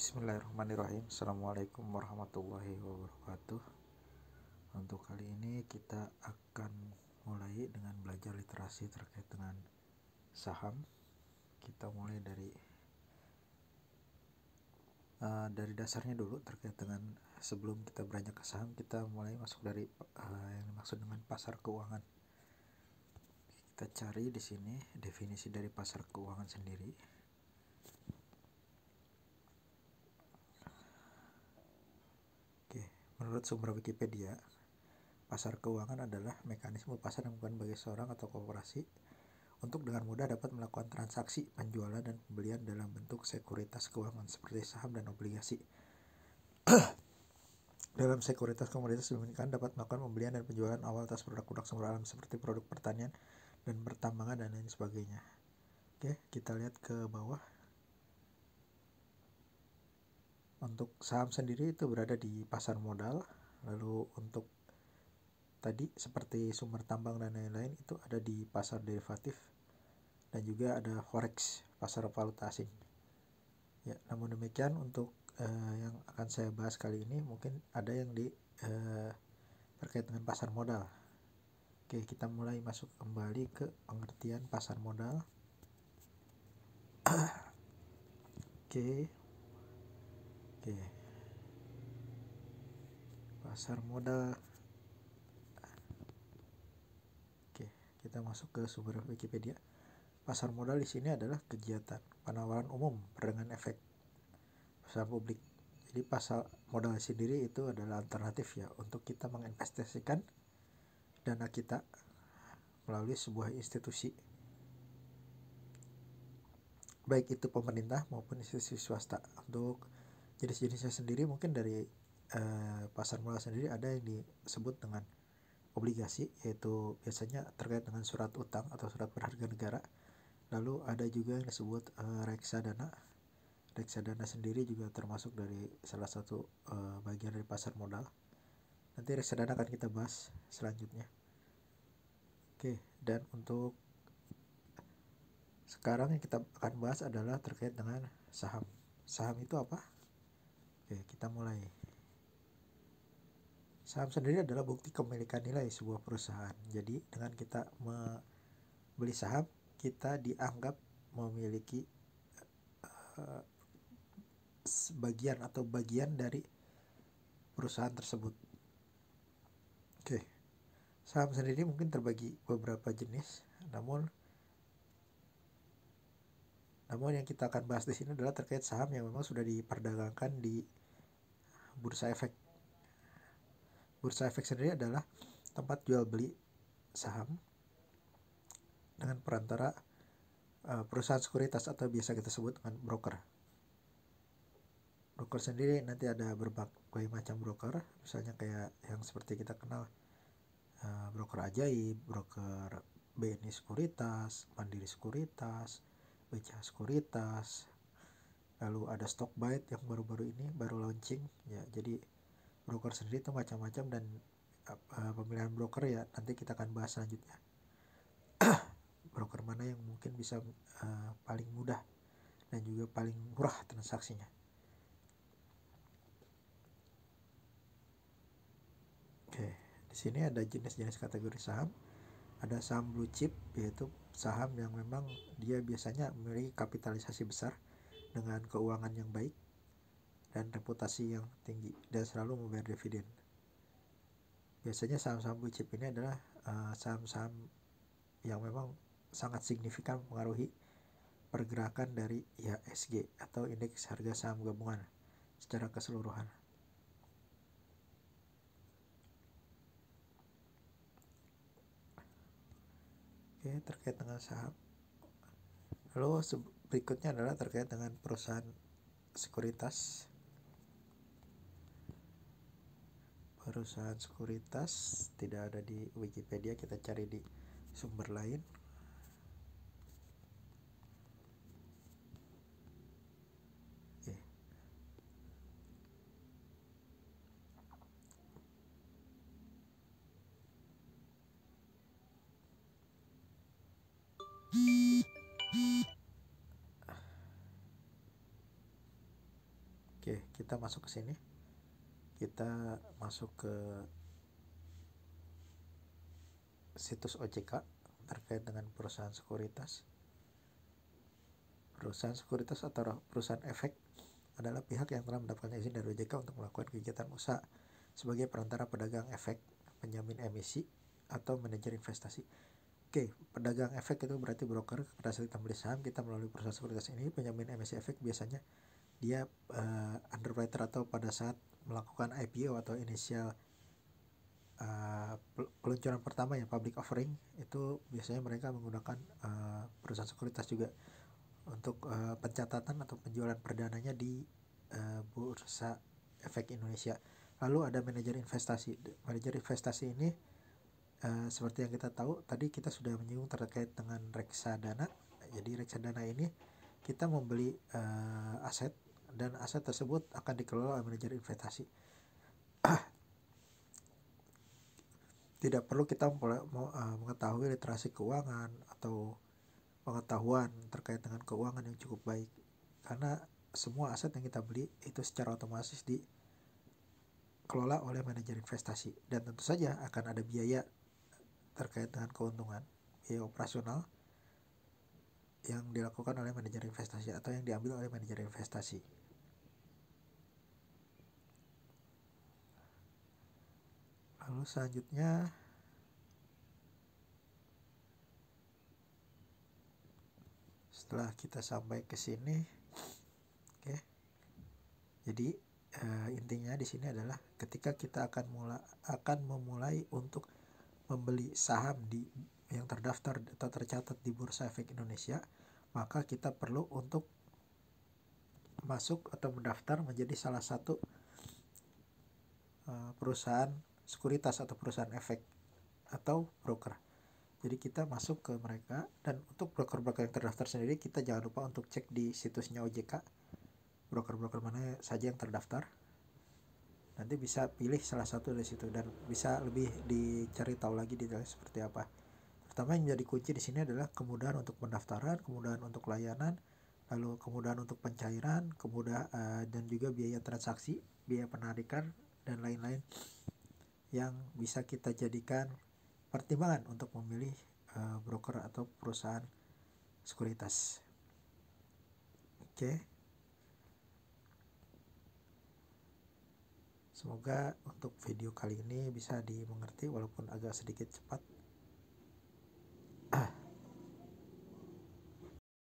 Bismillahirrahmanirrahim. Assalamualaikum warahmatullahi wabarakatuh. Untuk kali ini kita akan mulai dengan belajar literasi terkait dengan saham. Kita mulai dari dasarnya dulu terkait dengan sebelum kita beranjak ke saham, kita mulai masuk dari yang dimaksud dengan pasar keuangan. Kita cari di sini definisi dari pasar keuangan sendiri. Menurut sumber Wikipedia, pasar keuangan adalah mekanisme pasar yang dilakukan bagi seorang atau korporasi untuk dengan mudah dapat melakukan transaksi penjualan dan pembelian dalam bentuk sekuritas keuangan seperti saham dan obligasi. Dalam sekuritas komoditas dimungkinkan dapat melakukan pembelian dan penjualan awal atas produk-produk sumber alam seperti produk pertanian dan pertambangan dan lain sebagainya. Oke, kita lihat ke bawah. Untuk saham sendiri itu berada di pasar modal. Lalu untuk tadi seperti sumber tambang dan lain-lain itu ada di pasar derivatif, dan juga ada forex, pasar valuta asing. Ya, namun demikian untuk yang akan saya bahas kali ini mungkin ada yang terkait dengan pasar modal. Oke, kita mulai masuk kembali ke pengertian pasar modal. Oke. Pasar modal. Oke, kita masuk ke sumber Wikipedia. Pasar modal di sini adalah kegiatan penawaran umum perdagangan efek pasar publik. Jadi pasar modal sendiri itu adalah alternatif ya untuk kita menginvestasikan dana kita melalui sebuah institusi, baik itu pemerintah maupun institusi swasta. Untuk jenis-jenisnya sendiri mungkin dari pasar modal sendiri ada yang disebut dengan obligasi, yaitu biasanya terkait dengan surat utang atau surat berharga negara. Lalu ada juga yang disebut reksadana. Reksadana sendiri juga termasuk dari salah satu bagian dari pasar modal. Nanti reksadana akan kita bahas selanjutnya. Oke, dan untuk sekarang yang kita akan bahas adalah terkait dengan saham. Saham itu apa? Oke, kita mulai. Saham sendiri adalah bukti kepemilikan nilai sebuah perusahaan. Jadi dengan kita membeli saham, kita dianggap memiliki sebagian atau bagian dari perusahaan tersebut. Oke. Saham sendiri mungkin terbagi beberapa jenis, namun yang kita akan bahas di sini adalah terkait saham yang memang sudah diperdagangkan di bursa efek. Bursa efek sendiri adalah tempat jual beli saham dengan perantara perusahaan sekuritas atau biasa kita sebut dengan broker. Broker sendiri nanti ada berbagai macam broker, misalnya kayak yang seperti kita kenal broker ajaib, broker BNI Sekuritas, Mandiri Sekuritas, BCA Sekuritas. Lalu ada Stockbite yang baru-baru ini baru launching ya. Jadi broker sendiri itu macam-macam, dan pemilihan broker ya nanti kita akan bahas selanjutnya. Broker mana yang mungkin bisa paling mudah dan juga paling murah transaksinya. Oke, di sini ada jenis-jenis kategori saham. Ada saham blue chip, yaitu saham yang memang dia biasanya memiliki kapitalisasi besar dengan keuangan yang baik dan reputasi yang tinggi dan selalu membayar dividen. Biasanya saham-saham blue chip ini adalah saham-saham yang memang sangat signifikan mempengaruhi pergerakan dari IHSG atau indeks harga saham gabungan secara keseluruhan. Oke, terkait dengan saham. Lalu berikutnya adalah terkait dengan perusahaan sekuritas. Perusahaan sekuritas tidak ada di Wikipedia, kita cari di sumber lain. Oke, kita masuk ke sini. Kita masuk ke situs OJK terkait dengan perusahaan sekuritas. Perusahaan sekuritas atau perusahaan efek adalah pihak yang telah mendapatkan izin dari OJK untuk melakukan kegiatan usaha sebagai perantara pedagang efek, penjamin emisi, atau manajer investasi. Oke, pedagang efek itu berarti broker. Pada saat kita beli saham, kita melalui perusahaan sekuritas ini. Penjamin emisi efek biasanya dia underwriter atau pada saat melakukan IPO atau inisial peluncuran pertama ya, public offering, itu biasanya mereka menggunakan perusahaan sekuritas juga untuk pencatatan atau penjualan perdananya di Bursa Efek Indonesia. Lalu ada manajer investasi. Manajer investasi ini seperti yang kita tahu tadi, kita sudah menyinggung terkait dengan reksadana. Jadi reksadana ini kita membeli aset, dan aset tersebut akan dikelola oleh manajer investasi. Tidak perlu kita mengetahui literasi keuangan atau pengetahuan terkait dengan keuangan yang cukup baik, karena semua aset yang kita beli itu secara otomatis dikelola oleh manajer investasi, dan tentu saja akan ada biaya terkait dengan keuntungan, biaya operasional yang dilakukan oleh manajer investasi atau yang diambil oleh manajer investasi. Lalu selanjutnya setelah kita sampai ke sini, oke. Jadi intinya di sini adalah ketika kita akan memulai untuk membeli saham yang terdaftar atau tercatat di Bursa Efek Indonesia, maka kita perlu untuk masuk atau mendaftar menjadi salah satu perusahaan sekuritas atau perusahaan efek atau broker. Jadi kita masuk ke mereka, dan untuk broker-broker yang terdaftar sendiri kita jangan lupa untuk cek di situsnya OJK broker-broker mana saja yang terdaftar. Nanti bisa pilih salah satu dari situ dan bisa lebih dicari tahu lagi detailnya seperti apa. Pertama yang menjadi kunci di sini adalah kemudahan untuk pendaftaran, kemudahan untuk layanan, lalu kemudahan untuk pencairan, kemudahan dan juga biaya transaksi, biaya penarikan, dan lain-lain yang bisa kita jadikan pertimbangan untuk memilih broker atau perusahaan sekuritas. Oke. Semoga untuk video kali ini bisa dimengerti walaupun agak sedikit cepat.